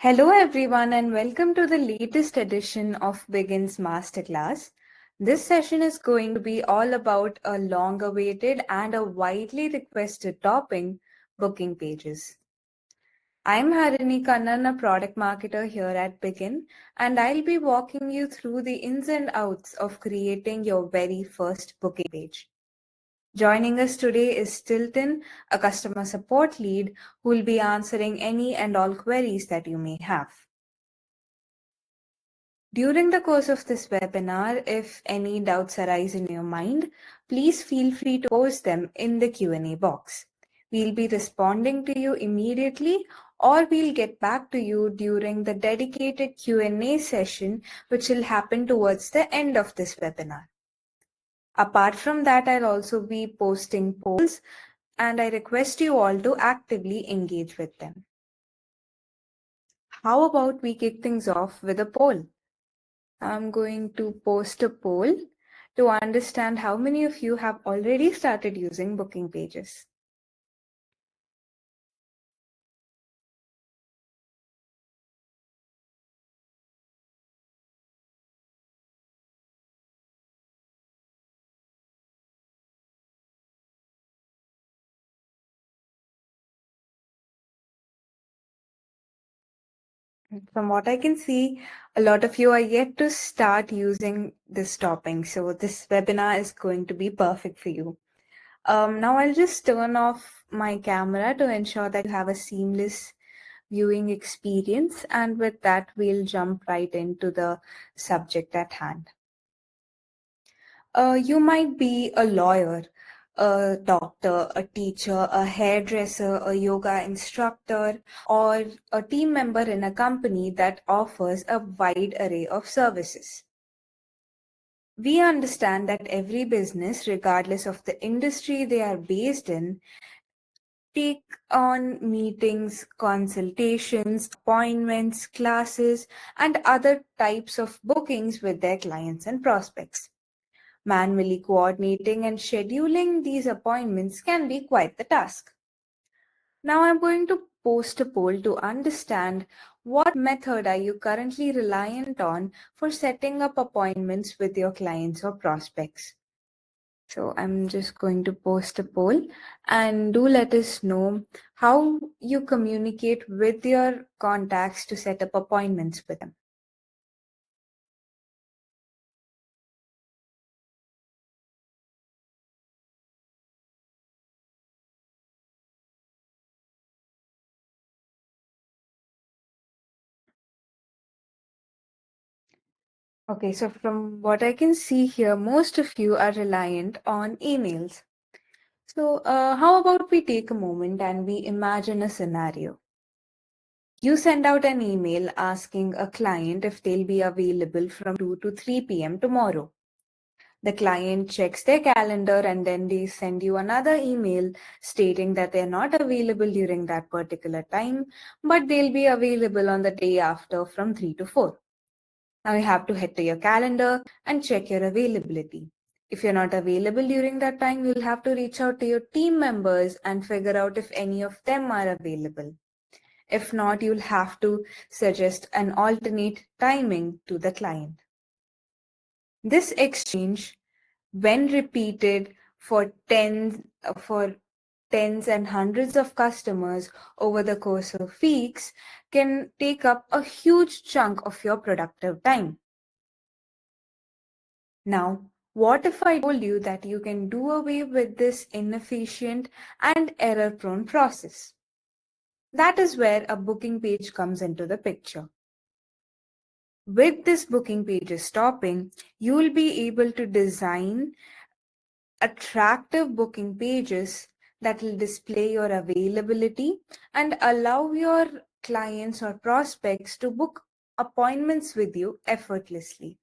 Hello, everyone, and welcome to the latest edition of Bigin's Masterclass. This session is going to be all about a long awaited and a widely requested topic, booking pages. I'm Harini Kannan, a product marketer here at Bigin, and I'll be walking you through the ins and outs of creating your very first booking page. Joining us today is Stilton, a customer support lead who will be answering any and all queries that you may have. During the course of this webinar, if any doubts arise in your mind, please feel free to post them in the Q&A box. We'll be responding to you immediately, or we'll get back to you during the dedicated Q&A session, which will happen towards the end of this webinar. Apart from that, I'll also be posting polls, and I request you all to actively engage with them. How about we kick things off with a poll? I'm going to post a poll to understand how many of you have already started using booking pages. From what I can see, a lot of you are yet to start using this topic. So this webinar is going to be perfect for you. Now I'll just turn off my camera to ensure that you have a seamless viewing experience. And with that, we'll jump right into the subject at hand. You might be a lawyer, a doctor, a teacher, a hairdresser, a yoga instructor, or a team member in a company that offers a wide array of services. We understand that every business, regardless of the industry they are based in, take on meetings, consultations, appointments, classes, and other types of bookings with their clients and prospects. Manually coordinating and scheduling these appointments can be quite the task. Now I'm going to post a poll to understand what method are you currently reliant on for setting up appointments with your clients or prospects. So I'm just going to post a poll, and do let us know how you communicate with your contacts to set up appointments with them. Okay, so from what I can see here, most of you are reliant on emails. So how about we take a moment and we imagine a scenario. You send out an email asking a client if they'll be available from 2 to 3 p.m. tomorrow. The client checks their calendar and then they send you another email stating that they're not available during that particular time, but they'll be available on the day after from 3 to 4. Now you have to head to your calendar and check your availability. If you're not available during that time, you'll have to reach out to your team members and figure out if any of them are available. If not, you'll have to suggest an alternate timing to the client. This exchange, when repeated for tens and hundreds of customers over the course of weeks, can take up a huge chunk of your productive time. Now, what if I told you that you can do away with this inefficient and error-prone process? That is where a booking page comes into the picture. With this booking pages topping, you will be able to design attractive booking pages that will display your availability and allow your clients or prospects to book appointments with you effortlessly.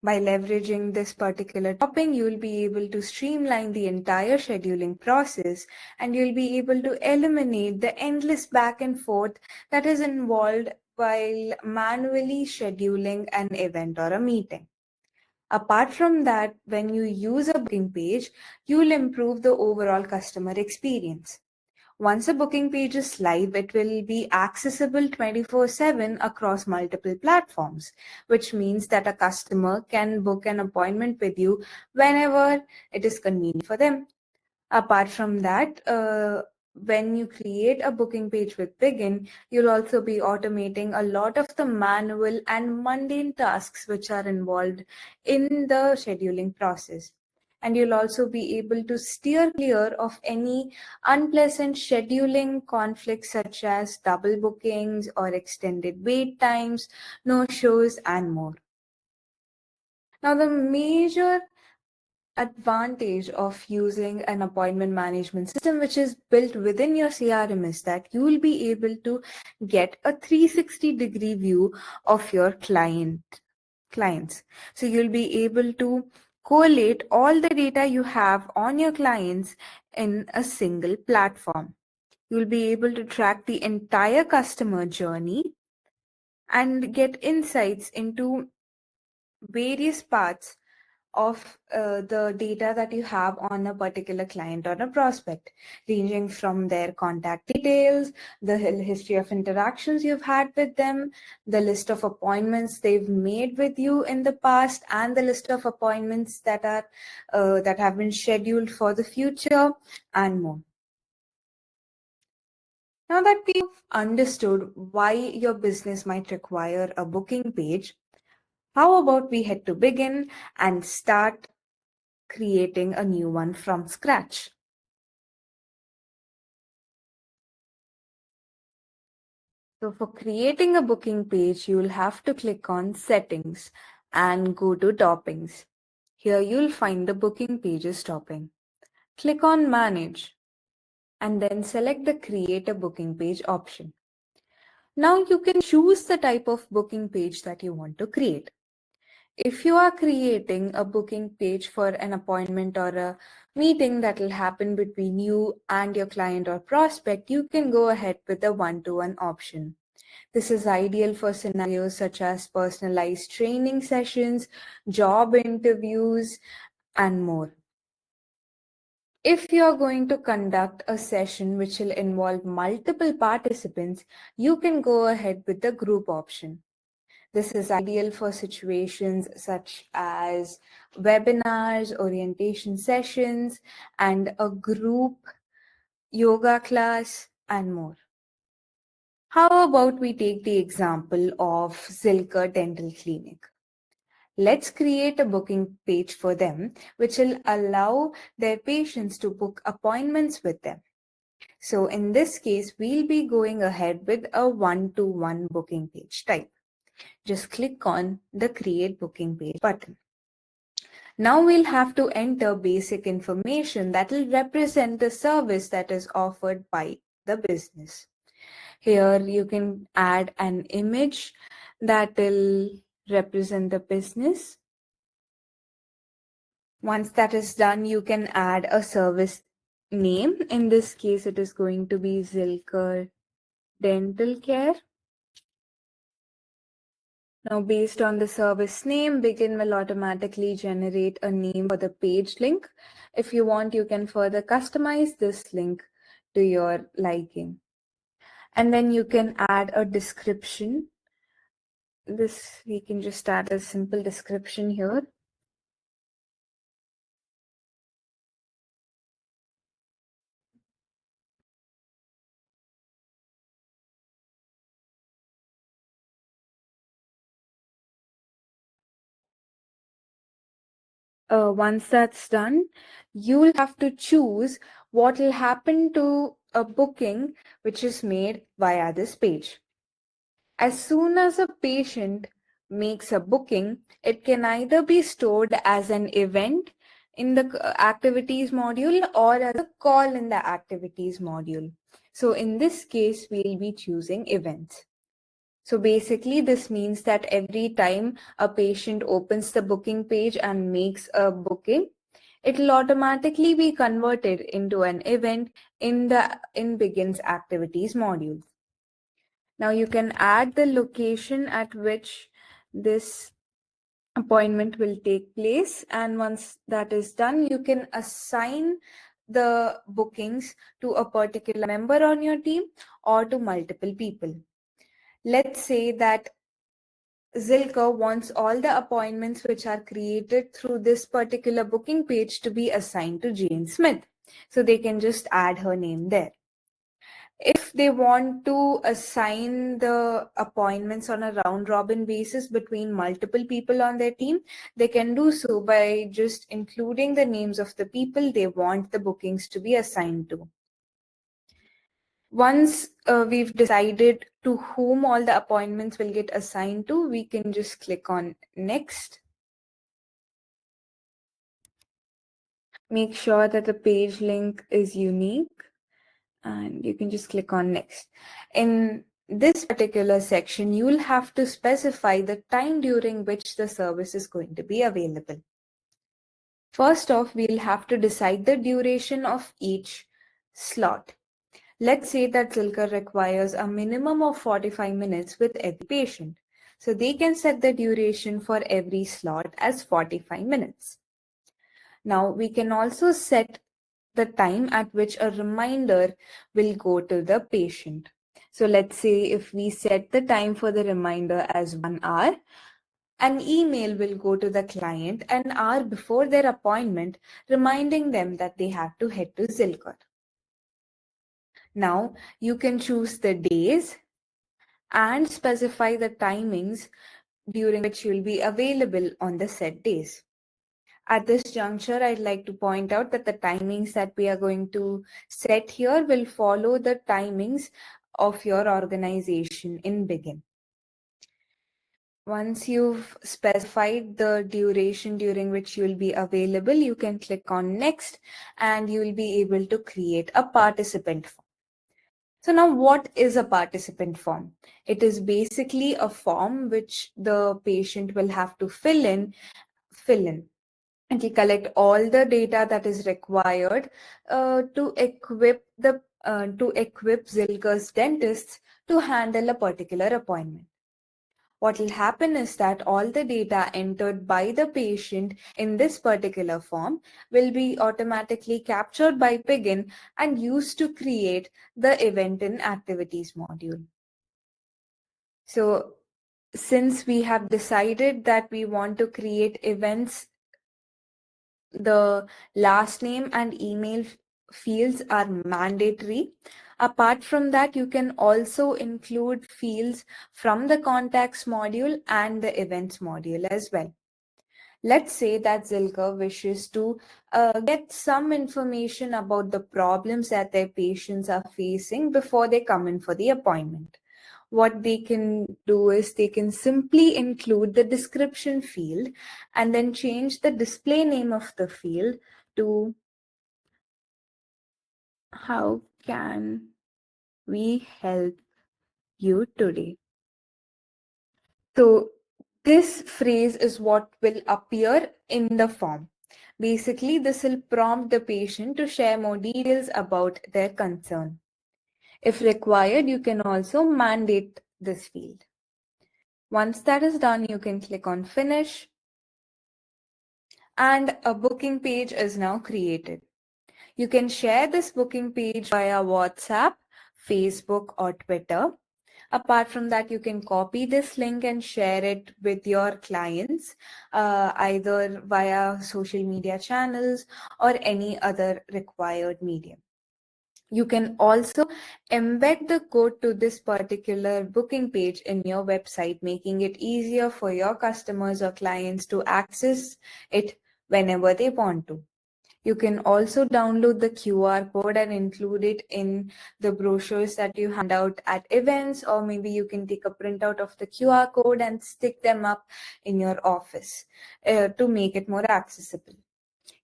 By leveraging this particular topping, you will be able to streamline the entire scheduling process, and you'll be able to eliminate the endless back and forth that is involved while manually scheduling an event or a meeting. Apart from that, when you use a booking page, you'll improve the overall customer experience. Once a booking page is live, it will be accessible 24/7 across multiple platforms, which means that a customer can book an appointment with you whenever it is convenient for them. Apart from that, when you create a booking page with Bigin, you'll also be automating a lot of the manual and mundane tasks which are involved in the scheduling process. And you'll also be able to steer clear of any unpleasant scheduling conflicts such as double bookings or extended wait times, no-shows, and more. Now, the major advantage of using an appointment management system which is built within your CRM is that you will be able to get a 360-degree view of your clients. So you'll be able to collate all the data you have on your clients in a single platform. You'll be able to track the entire customer journey and get insights into various parts of the data that you have on a particular client or a prospect, ranging from their contact details, the history of interactions you've had with them, the list of appointments they've made with you in the past, and the list of appointments that are that have been scheduled for the future, and more. Now that we've understood why your business might require a booking page, how about we head to Bigin and start creating a new one from scratch? So for creating a booking page, you'll have to click on Settings and go to Toppings. Here you'll find the booking pages topping. Click on Manage and then select the Create a Booking Page option. Now you can choose the type of booking page that you want to create. If you are creating a booking page for an appointment or a meeting that will happen between you and your client or prospect, you can go ahead with the one-to-one option. This is ideal for scenarios such as personalized training sessions, job interviews, and more. If you're going to conduct a session which will involve multiple participants, you can go ahead with the group option. This is ideal for situations such as webinars, orientation sessions, and a group yoga class, and more. How about we take the example of Zilker Dental Clinic? Let's create a booking page for them, which will allow their patients to book appointments with them. So in this case, we'll be going ahead with a one-to-one booking page type. Just click on the Create Booking Page button. Now we'll have to enter basic information that will represent the service that is offered by the business. Here you can add an image that will represent the business. Once that is done, you can add a service name. In this case, it is going to be Zilker Dental Care. Now, based on the service name, Bigin will automatically generate a name for the page link. If you want, you can further customize this link to your liking. And then you can add a description. We can just add a simple description here. Once that's done, you'll have to choose what will happen to a booking which is made via this page. As soon as a patient makes a booking, it can either be stored as an event in the activities module or as a call in the activities module. So in this case, we'll be choosing events. So basically, this means that every time a patient opens the booking page and makes a booking, it will automatically be converted into an event in Bigin's activities module. Now you can add the location at which this appointment will take place, and once that is done, you can assign the bookings to a particular member on your team or to multiple people. Let's say that Zilker wants all the appointments which are created through this particular booking page to be assigned to Jane Smith. So they can just add her name there. If they want to assign the appointments on a round robin basis between multiple people on their team, they can do so by just including the names of the people they want the bookings to be assigned to. Once we've decided to whom all the appointments will get assigned to, we can just click on next. Make sure that the page link is unique and you can just click on next. In this particular section, you will have to specify the time during which the service is going to be available. First off, we'll have to decide the duration of each slot. Let's say that Zilker requires a minimum of 45 minutes with every patient. So they can set the duration for every slot as 45 minutes. Now we can also set the time at which a reminder will go to the patient. So let's say if we set the time for the reminder as 1 hour, an email will go to the client an hour before their appointment, reminding them that they have to head to Zilker. Now you can choose the days and specify the timings during which you'll be available on the set days. At this juncture, I'd like to point out that the timings that we are going to set here will follow the timings of your organization in Bigin. Once you've specified the duration during which you'll be available, you can click on next and you'll be able to create a participant form. So now what is a participant form? It is basically a form which the patient will have to fill in. It will collect all the data that is required to equip Zilker's dentists to handle a particular appointment. What will happen is that all the data entered by the patient in this particular form will be automatically captured by Bigin and used to create the event in activities module. So since we have decided that we want to create events, the last name and email fields are mandatory. Apart from that, you can also include fields from the contacts module and the events module as well. Let's say that Zilker wishes to get some information about the problems that their patients are facing before they come in for the appointment. What they can do is they can simply include the description field and then change the display name of the field to "How can we help you today?" So this phrase is what will appear in the form. Basically, this will prompt the patient to share more details about their concern. If required, you can also mandate this field. Once that is done, you can click on Finish, and a booking page is now created. You can share this booking page via WhatsApp, Facebook, or Twitter. Apart from that, you can copy this link and share it with your clients, either via social media channels or any other required medium. You can also embed the code to this particular booking page in your website, making it easier for your customers or clients to access it whenever they want to. You can also download the QR code and include it in the brochures that you hand out at events, or maybe you can take a printout of the QR code and stick them up in your office to make it more accessible.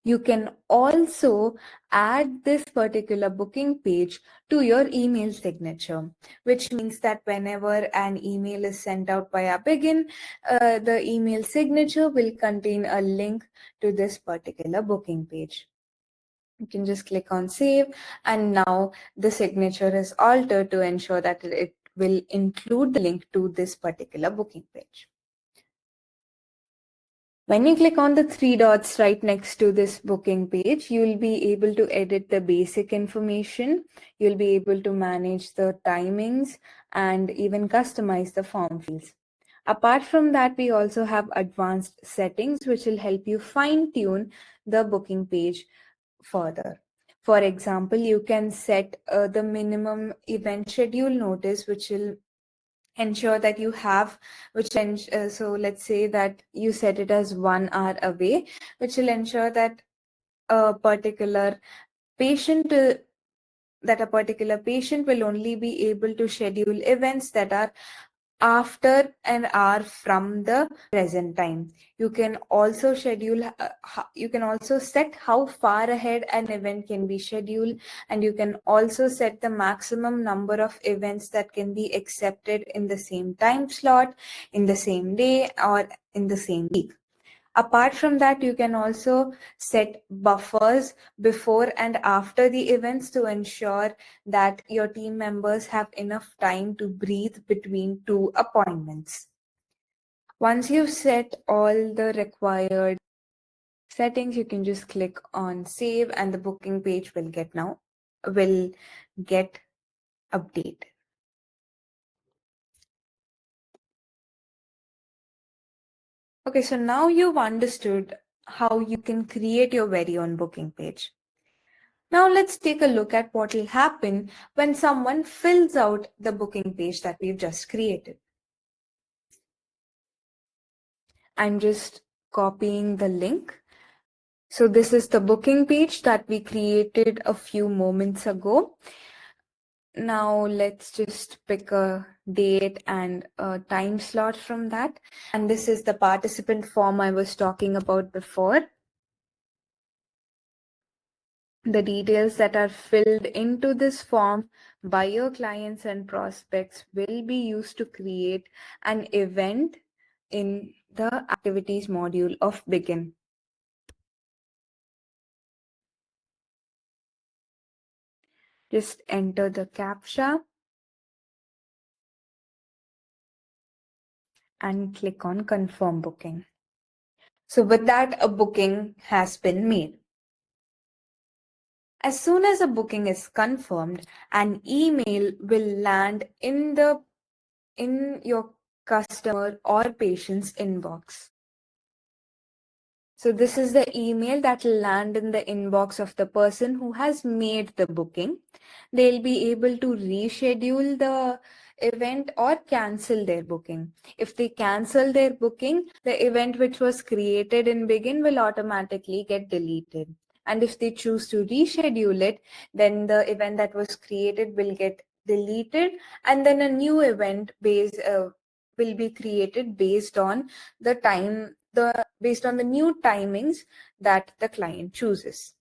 You can also add this particular booking page to your email signature, which means that whenever an email is sent out via Bigin, the email signature will contain a link to this particular booking page. You can just click on save, and now the signature is altered to ensure that it will include the link to this particular booking page. When you click on the three dots right next to this booking page, you'll be able to edit the basic information. You'll be able to manage the timings and even customize the form fields. Apart from that, we also have advanced settings, which will help you fine tune the booking page further. For example, you can set the minimum event schedule notice, which will ensure that you have so let's say that you set it as 1 hour away, which will ensure that a particular patient will only be able to schedule events that are after an hour from the present time. You can also you can also set how far ahead an event can be scheduled, and you can also set the maximum number of events that can be accepted in the same time slot, in the same day, or in the same week. Apart from that, you can also set buffers before and after the events to ensure that your team members have enough time to breathe between two appointments. Once you've set all the required settings, you can just click on save and the booking page will get updated. Okay, so now you've understood how you can create your very own booking page. Now let's take a look at what will happen when someone fills out the booking page that we've just created. I'm just copying the link. So this is the booking page that we created a few moments ago. Now let's just pick a date and a time slot from that. And this is the participant form I was talking about before. The details that are filled into this form by your clients and prospects will be used to create an event in the activities module of Bigin. Just enter the CAPTCHA and click on confirm booking. So with that, a booking has been made. As soon as a booking is confirmed, an email will land in your customer or patient's inbox. So this is the email that will land in the inbox of the person who has made the booking. They'll be able to reschedule the event or cancel their booking. If they cancel their booking, the event which was created in Begin will automatically get deleted. And if they choose to reschedule it, then the event that was created will get deleted, and then a new event will be created based on the new timings that the client chooses.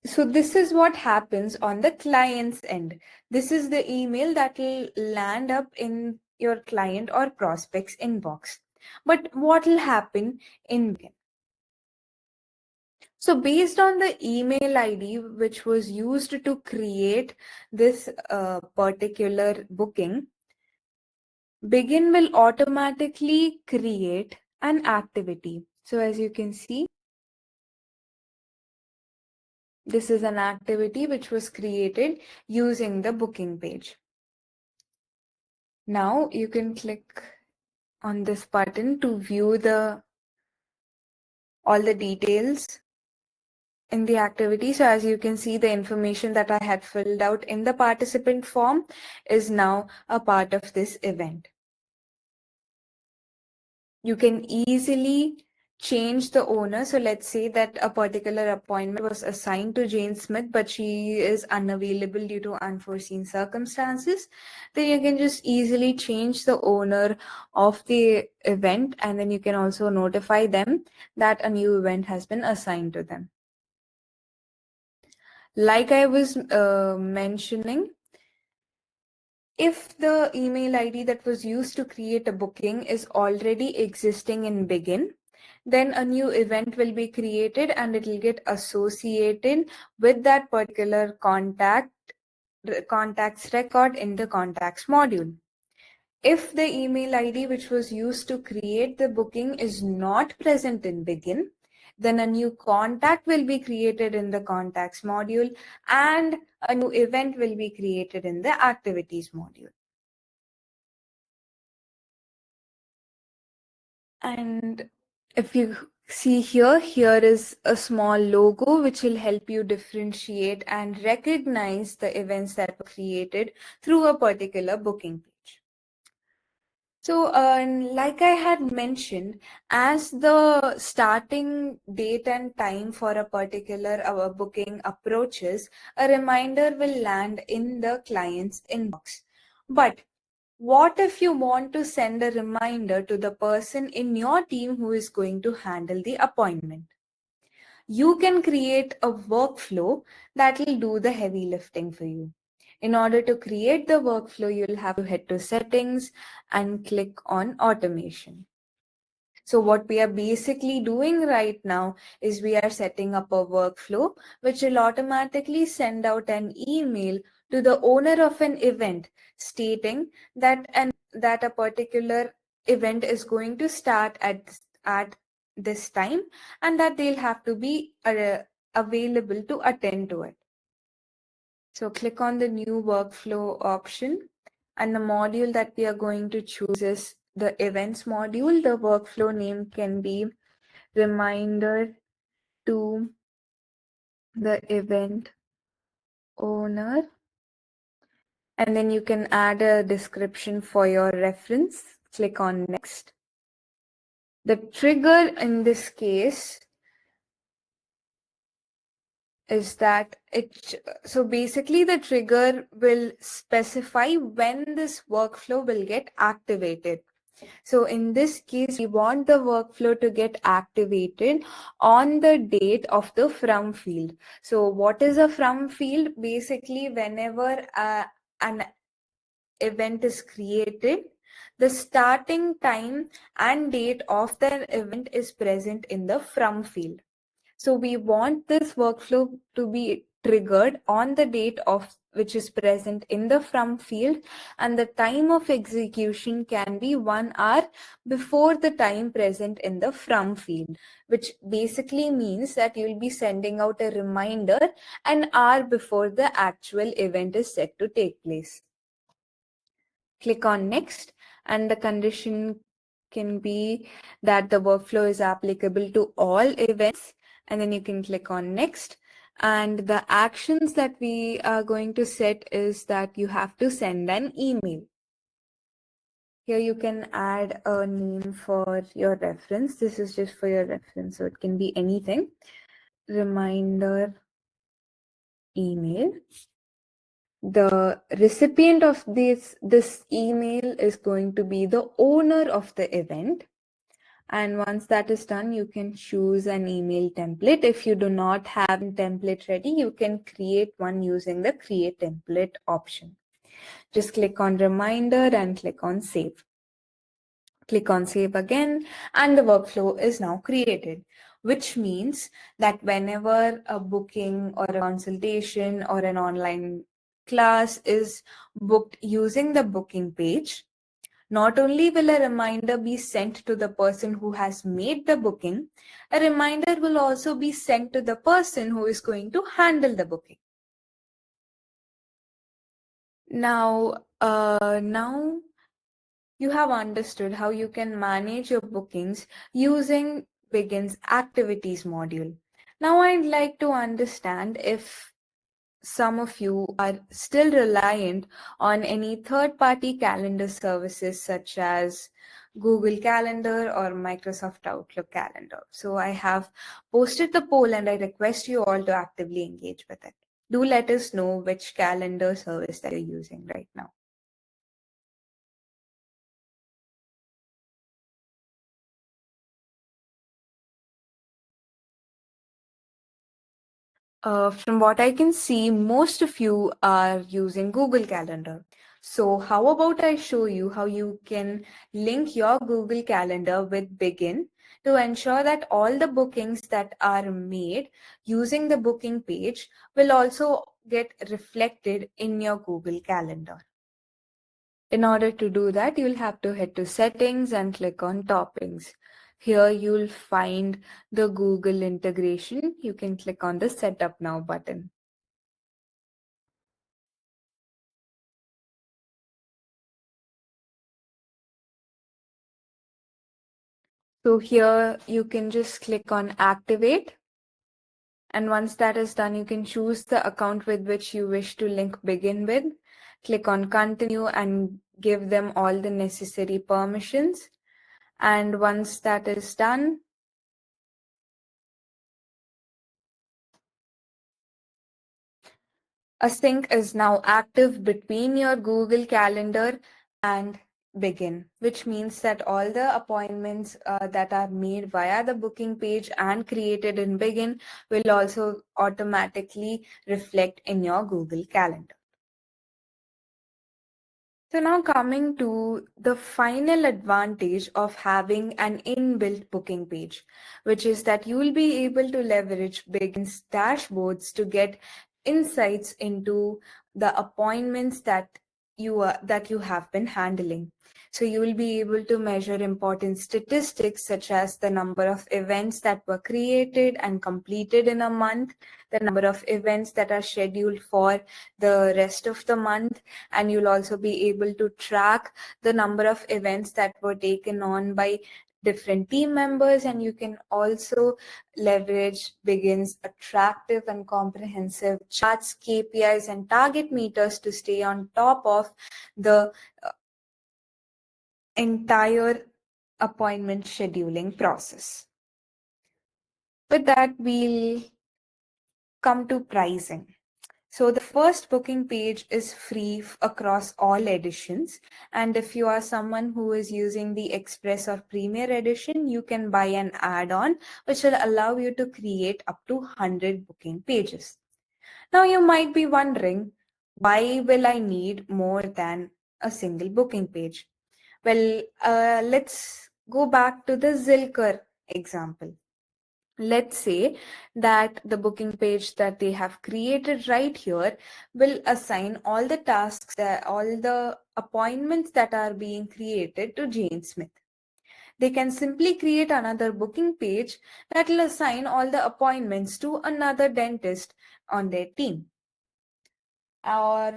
So this is what happens on the client's end. This is the email that will land up in your client or prospect's inbox. But what will happen in Begin? So based on the email ID which was used to create this particular booking, Begin will automatically create an activity. So as you can see, this is an activity which was created using the booking page. Now you can click on this button to view all the details in the activity. So as you can see, the information that I had filled out in the participant form is now a part of this event. You can easily change the owner. So let's say that a particular appointment was assigned to Jane Smith, but she is unavailable due to unforeseen circumstances. Then you can just easily change the owner of the event, and then you can also notify them that a new event has been assigned to them. Like I was mentioning, if the email ID that was used to create a booking is already existing in Begin, then a new event will be created and it will get associated with that particular contact's record in the contacts module. If the email ID which was used to create the booking is not present in Bigin, then a new contact will be created in the contacts module and a new event will be created in the activities module. And if you see here, here is a small logo which will help you differentiate and recognize the events that were created through a particular booking page. So, like I had mentioned, as the starting date and time for a particular booking approaches, a reminder will land in the client's inbox. But what if you want to send a reminder to the person in your team who is going to handle the appointment? You can create a workflow that will do the heavy lifting for you. In order to create the workflow, you'll have to head to settings and click on automation. So what we are basically doing right now is we are setting up a workflow which will automatically send out an email to the owner of an event stating that a particular event is going to start at this time and that they'll have to be available to attend to it. So click on the new workflow option and the module that we are going to choose is the events module. The workflow name can be reminder to the event owner. And then you can add a description for your reference. Click on next. The trigger in this case is that so basically the trigger will specify when this workflow will get activated. So in this case, we want the workflow to get activated on the date of the from field. So what is a from field? Basically, whenever an event is created, the starting time and date of the event is present in the from field. So we want this workflow to be triggered on the date of which is present in the from field, and the time of execution can be 1 hour before the time present in the from field, which basically means that you'll be sending out a reminder an hour before the actual event is set to take place. Click on next, and the condition can be that the workflow is applicable to all events, and then you can click on next. And the actions that we are going to set is that you have to send an email. Here you can add a name for your reference. This is just for your reference, so it can be anything. Reminder email. The recipient of this email is going to be the owner of the event. And once that is done, you can choose an email template. If you do not have a template ready, you can create one using the create template option. Just click on reminder and click on save. Click on save again, and the workflow is now created, which means that whenever a booking or a consultation or an online class is booked using the booking page, not only will a reminder be sent to the person who has made the booking, a reminder will also be sent to the person who is going to handle the booking. Now you have understood how you can manage your bookings using Bigin's activities module. Now I'd like to understand if some of you are still reliant on any third-party calendar services such as Google Calendar or Microsoft Outlook Calendar. So I have posted the poll and I request you all to actively engage with it. Do let us know which calendar service that you're using right now. From what I can see, most of you are using Google Calendar. So how about I show you how you can link your Google Calendar with Bigin to ensure that all the bookings that are made using the booking page will also get reflected in your Google Calendar. In order to do that, you'll have to head to settings and click on toppings. Here you'll find the Google integration. You can click on the setup now button. So here you can just click on activate. And once that is done, you can choose the account with which you wish to link Bigin with. Click on continue and give them all the necessary permissions. And once that is done, a sync is now active between your Google Calendar and Bigin, which means that all the appointments that are made via the booking page and created in Bigin will also automatically reflect in your Google Calendar. So now coming to the final advantage of having an inbuilt booking page, which is that you will be able to leverage Begin's dashboards to get insights into the appointments that you have been handling. So you will be able to measure important statistics such as the number of events that were created and completed in a month, the number of events that are scheduled for the rest of the month, and you'll also be able to track the number of events that were taken on by different team members, and you can also leverage Begin's attractive and comprehensive charts, KPIs, and target meters to stay on top of the entire appointment scheduling process. With that, we'll come to pricing. So the first booking page is free across all editions. And if you are someone who is using the Express or Premier edition, you can buy an add-on, which will allow you to create up to 100 booking pages. Now you might be wondering, why will I need more than a single booking page? Well, let's go back to the Zilker example. Let's say that the booking page that they have created right here will assign all the tasks, all the appointments that are being created to Jane Smith. They can simply create another booking page that will assign all the appointments to another dentist on their team. Or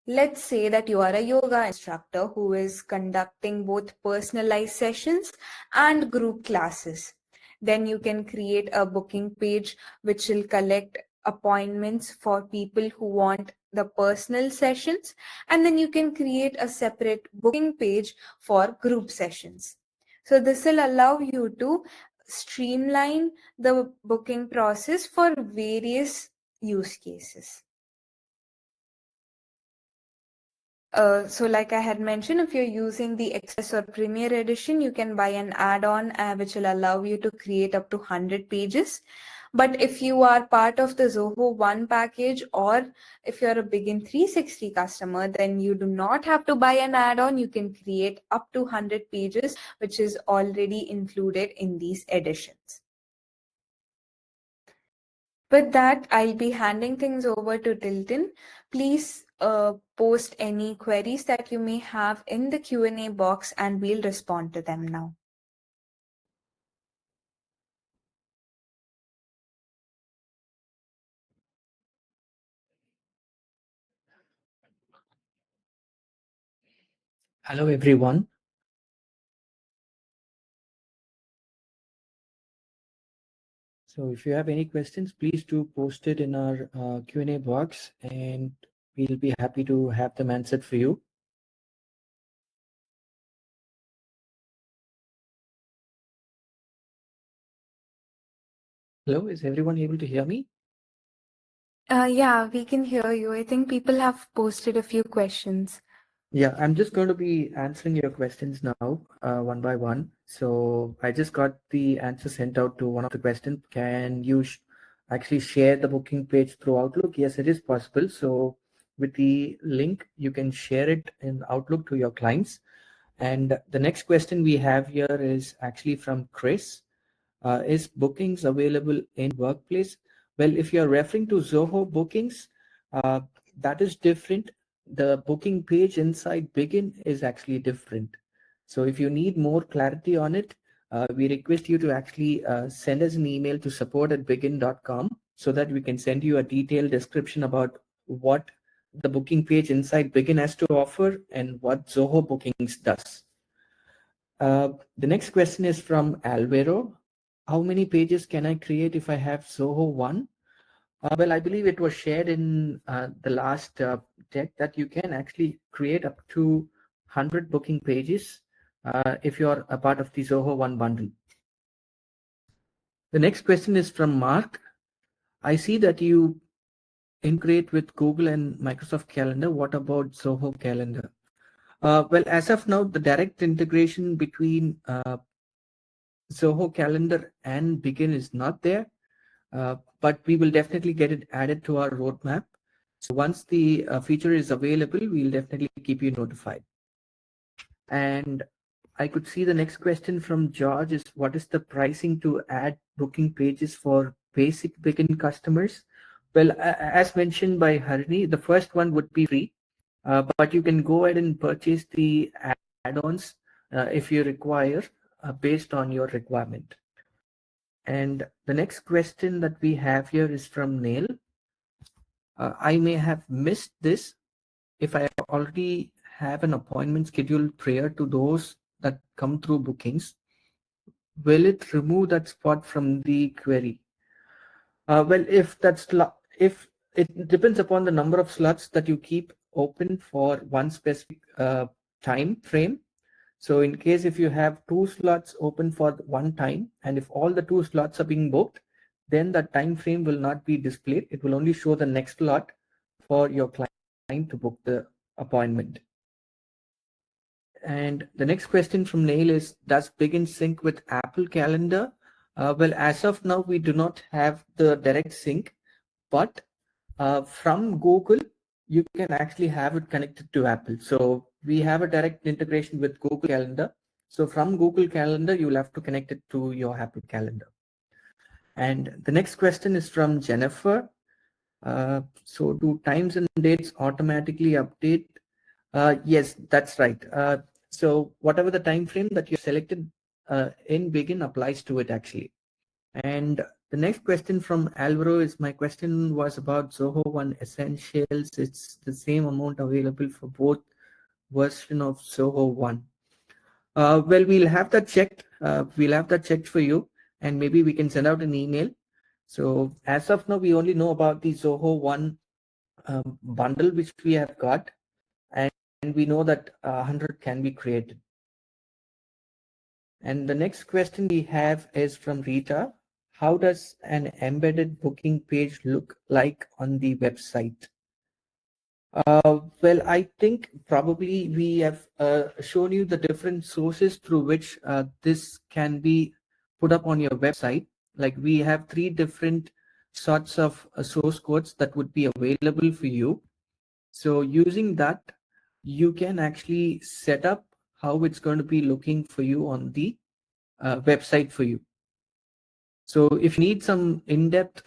let's say that you are a yoga instructor who is conducting both personalized sessions and group classes. Then you can create a booking page which will collect appointments for people who want the personal sessions, and then you can create a separate booking page for group sessions. So this will allow you to streamline the booking process for various use cases. So like I had mentioned, if you're using the Express or Premier edition, you can buy an add-on which will allow you to create up to 100 pages. But if you are part of the Zoho One package, or if you're a Bigin 360 customer, then you do not have to buy an add-on. You can create up to 100 pages, which is already included in these editions. With that, I'll be handing things over to Tilton. Please post any queries that you may have in the Q&A box, and we'll respond to them now. Hello, everyone. So if you have any questions, please do post it in our Q&A box, and we'll be happy to have them answered for you. Hello, is everyone able to hear me? Yeah, we can hear you. I think people have posted a few questions. Yeah, I'm just going to be answering your questions now, one by one. So I just got the answer sent out to one of the questions. Can you actually share the booking page through Outlook? Yes, it is possible. So with the link, you can share it in Outlook to your clients. And the next question we have here is actually from Chris. Is bookings available in Workplace? Well, if you're referring to Zoho bookings, that is different. the booking page inside Bigin is actually different. So if you need more clarity on it, we request you to actually send us an email to support@bigin.com so that we can send you a detailed description about what the booking page inside Bigin has to offer and what Zoho Bookings does. The next question is from Alvaro. How many pages can I create if I have Zoho 1? Well, I believe it was shared in the last deck that you can actually create up to 100 booking pages if you're a part of the Zoho 1 bundle. The next question is from Mark. I see that you integrate with Google and Microsoft Calendar. What about Zoho Calendar? Well, as of now, the direct integration between Zoho Calendar and Begin is not there, but we will definitely get it added to our roadmap. So once the feature is available, we'll definitely keep you notified. And I could see the next question from George is, what is the pricing to add booking pages for basic Begin customers? Well, as mentioned by Harini, the first one would be free, but you can go ahead and purchase the add-ons if you require based on your requirement. And the next question that we have here is from Neil. I may have missed this. If I already have an appointment scheduled prior to those that come through bookings, will it remove that spot from the query? Well, if it depends upon the number of slots that you keep open for one specific time frame. So in case if you have 2 slots open for one time, and if all the 2 slots are being booked, then the time frame will not be displayed. It will only show the next slot for your client to book the appointment. And the next question from Neil is, does Begin sync with Apple Calendar? Well, as of now, we do not have the direct sync, but from Google, you can actually have it connected to Apple. So we have a direct integration with Google Calendar. So from Google Calendar, you'll have to connect it to your Apple Calendar. And the next question is from Jennifer. So do times and dates automatically update? Yes, that's right. So whatever the time frame that you selected in Begin applies to it actually. And the next question from Alvaro is, my question was about Zoho 1 Essentials. It's the same amount available for both version of Zoho 1. Well, we'll have that checked. We'll have that checked for you, and maybe we can send out an email. So as of now, we only know about the Zoho 1 bundle which we have got, and we know that 100 can be created. And the next question we have is from Rita. How does an embedded booking page look like on the website? Well, I think probably we have shown you the different sources through which this can be put up on your website. Like we have 3 different sorts of source codes that would be available for you. So using that, you can actually set up how it's going to be looking for you on the website for you. So if you need some in-depth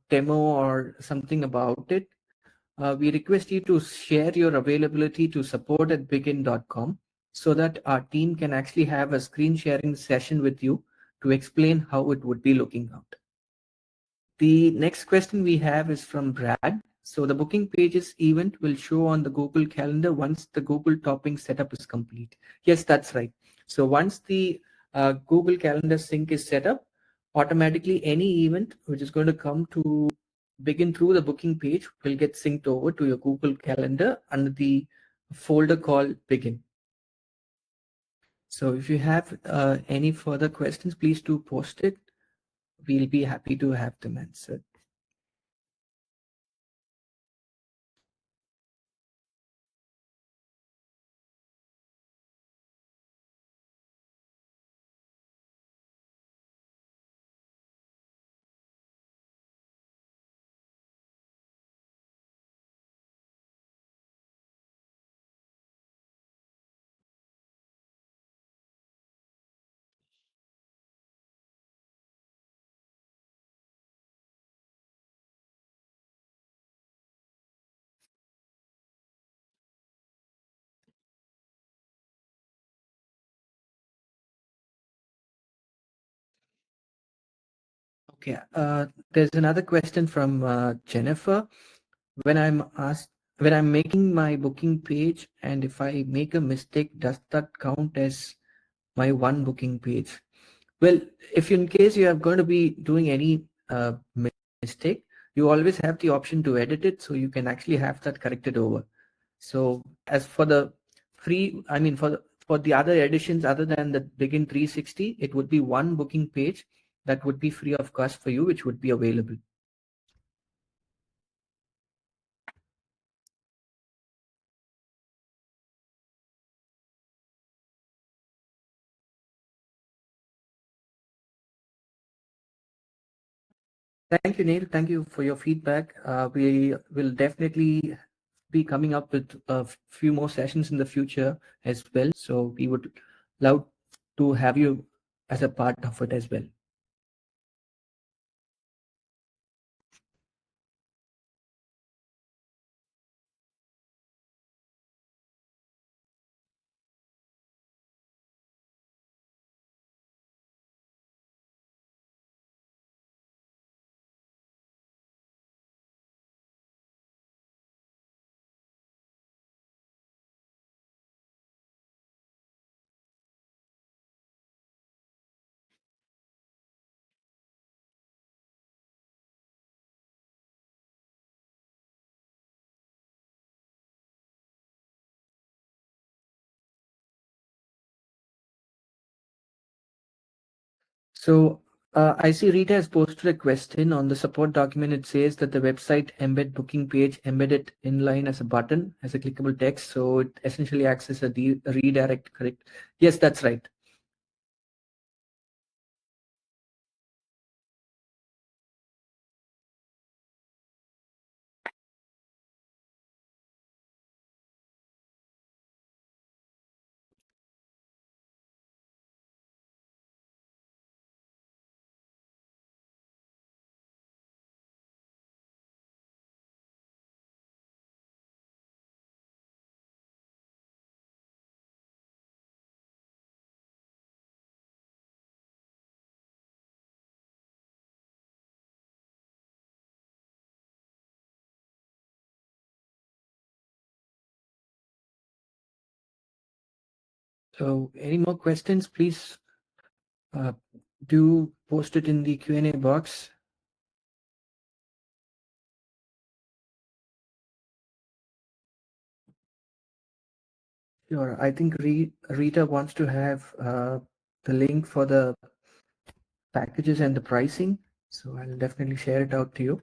demo or something about it, we request you to share your availability to support@bigin.com so that our team can actually have a screen sharing session with you to explain how it would be looking out. The next question we have is from Brad. So the booking pages event will show on the Google Calendar once the Google topping setup is complete. Yes, that's right. So once the Google Calendar sync is set up, automatically any event which is going to come to Begin through the booking page will get synced over to your Google Calendar under the folder called Begin. So if you have any further questions, please do post it. We'll be happy to have them answered. Okay. There's another question from Jennifer. When I'm asked, when I'm making my booking page, and if I make a mistake, does that count as my one booking page? Well, if in case you are going to be doing any mistake, you always have the option to edit it, so you can actually have that corrected over. So as for the free, I mean for the other editions other than the Begin 360, it would be one booking page that would be free of cost for you, which would be available. Thank you, Neil. Thank you for your feedback. We will definitely be coming up with a few more sessions in the future as well. So we would love to have you as a part of it as well. So I see Rita has posted a question on the support document. It says that the website embed booking page embedded inline as a button, as a clickable text. So it essentially acts as a redirect, correct? Yes, that's right. So any more questions, please uh, do post it in the Q&A box. Sure. I think Rita wants to have the link for the packages and the pricing. So I'll definitely share it out to you.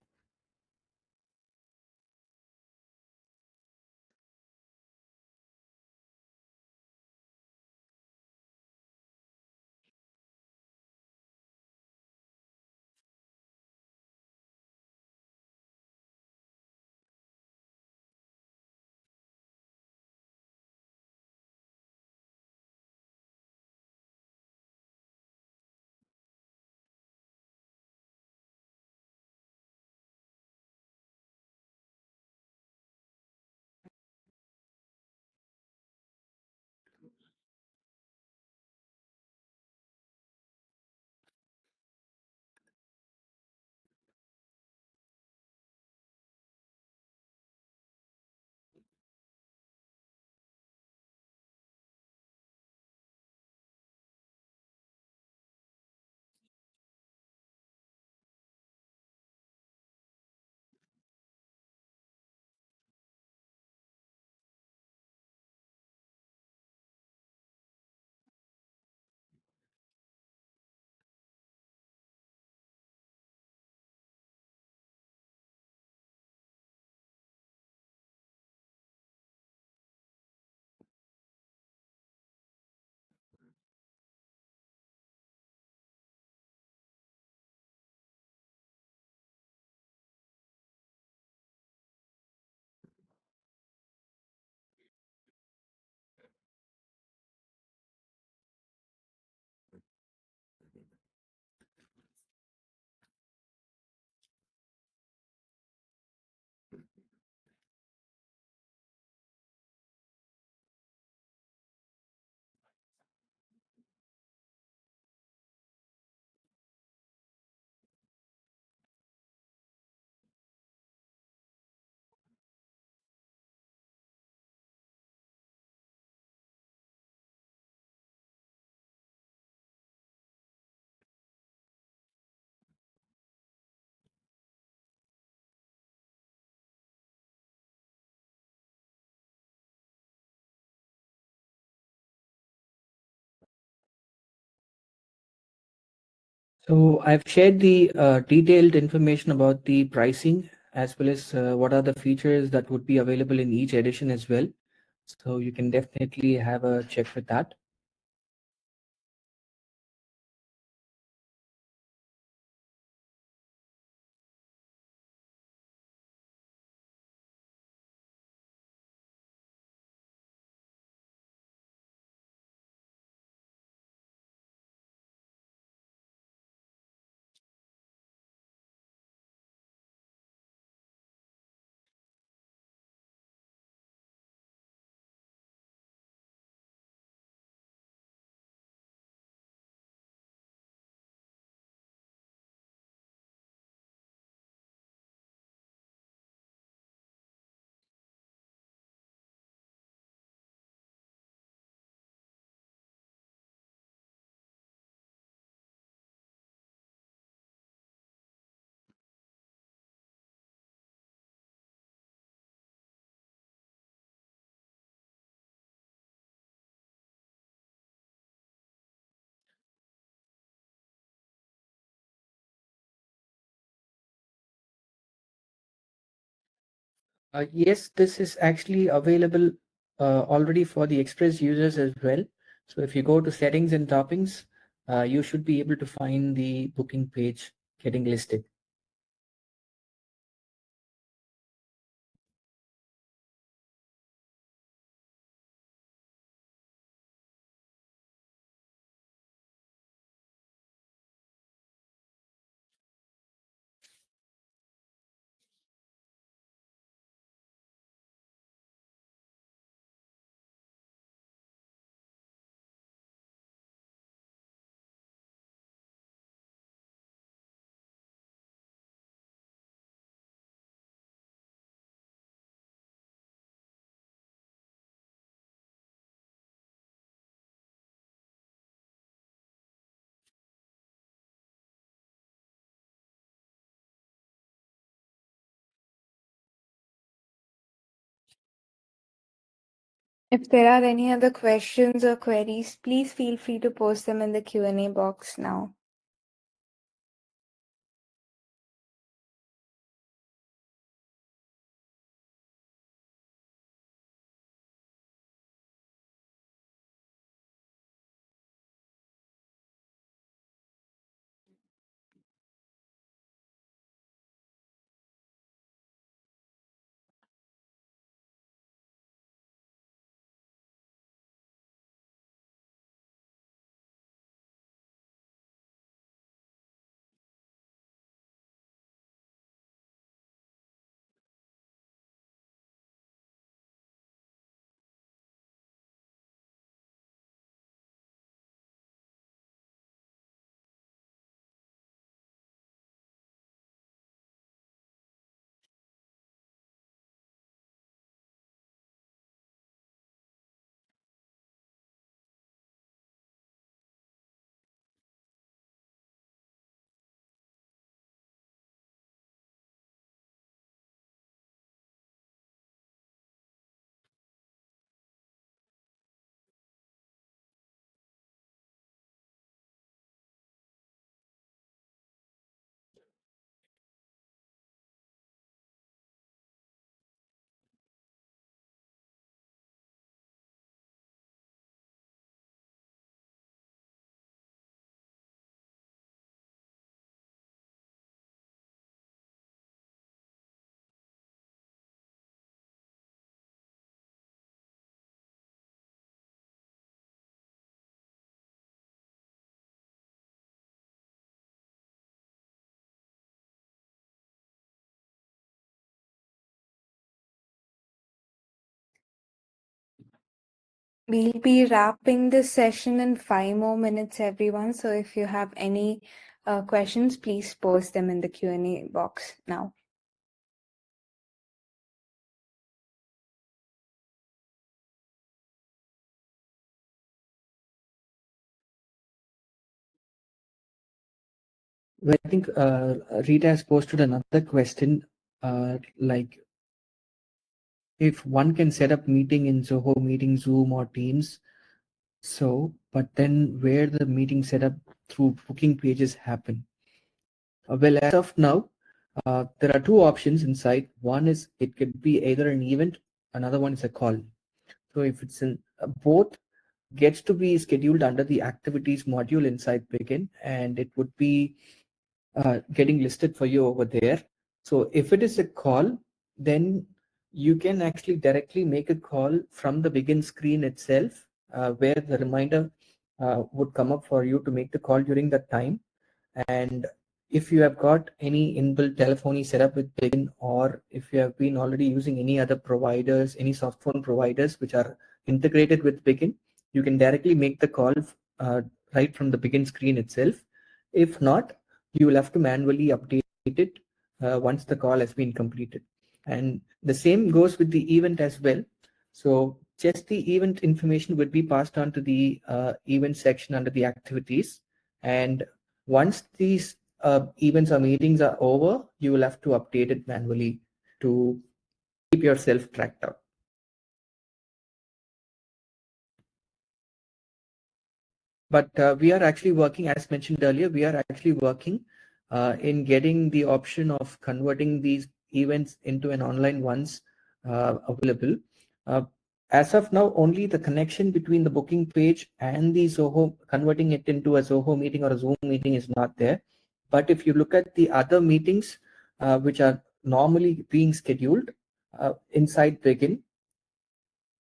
So I've shared the detailed information about the pricing as well as what are the features that would be available in each edition as well. So you can definitely have a check with that. Yes, this is actually available already for the Express users as well. So if you go to settings and toppings, you should be able to find the booking page getting listed. If there are any other questions or queries, please feel free to post them in the Q&A box now. We'll be wrapping this session in 5 more minutes, everyone. So if you have any questions, please post them in the Q&A box now. Well, I think Rita has posted another question, like if one can set up meeting in Zoho Meeting, Zoom or Teams. So, but then where the meeting setup through booking pages happen? Well, as of now, there are two options inside. One is it could be either an event, another one is a call. So if it's in both gets to be scheduled under the activities module inside Bigin, and it would be getting listed for you over there. So if it is a call, then you can actually directly make a call from the Bigin screen itself, where the reminder would come up for you to make the call during that time. And if you have got any inbuilt telephony set up with Bigin, or if you have been already using any other providers, any soft phone providers which are integrated with Bigin, you can directly make the call right from the Bigin screen itself. If not, you will have to manually update it once the call has been completed. And the same goes with the event as well. So just the event information would be passed on to the event section under the activities. And once these events or meetings are over, you will have to update it manually to keep yourself tracked out. But we are actually working, as mentioned earlier, we are actually working in getting the option of converting these events into an online ones available. Uh, as of now, only the connection between the booking page and the Zoho, converting it into a Zoho meeting or a Zoom meeting is not there. But if you look at the other meetings which are normally being scheduled inside Bigin,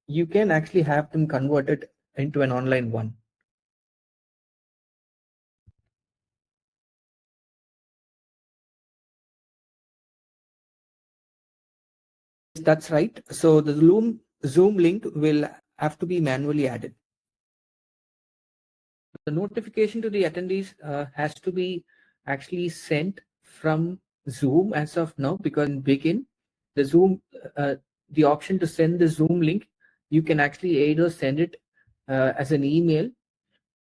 you can actually have them converted into an online one. That's right. So the Zoom link will have to be manually added. The notification to the attendees has to be actually sent from Zoom as of now, because in Bigin, the Zoom, the option to send the Zoom link, you can actually either send it as an email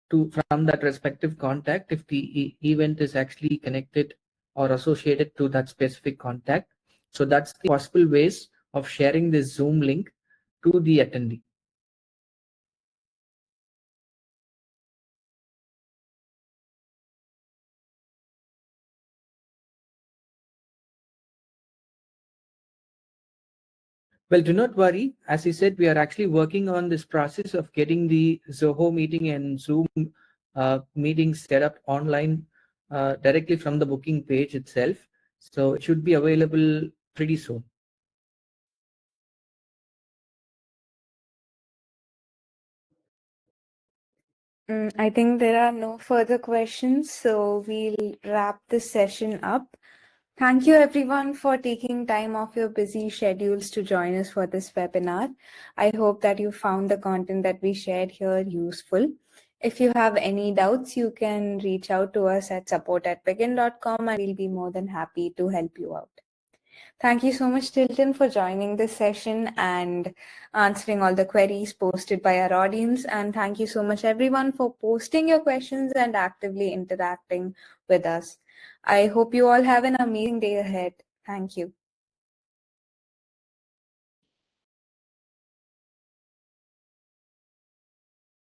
from that respective contact if the event is actually connected or associated to that specific contact. So that's the possible ways of sharing this Zoom link to the attendee. Well, do not worry. As I said, we are actually working on this process of getting the Zoho meeting and Zoom meetings set up online directly from the booking page itself. So it should be available pretty soon. I think there are no further questions, so we'll wrap this session up. Thank you everyone for taking time off your busy schedules to join us for this webinar. I hope that you found the content that we shared here useful. If you have any doubts, you can reach out to us at support@bigin.com and we'll be more than happy to help you out. Thank you so much, Tilton, for joining this session and answering all the queries posted by our audience. And thank you so much, everyone, for posting your questions and actively interacting with us. I hope you all have an amazing day ahead. Thank you.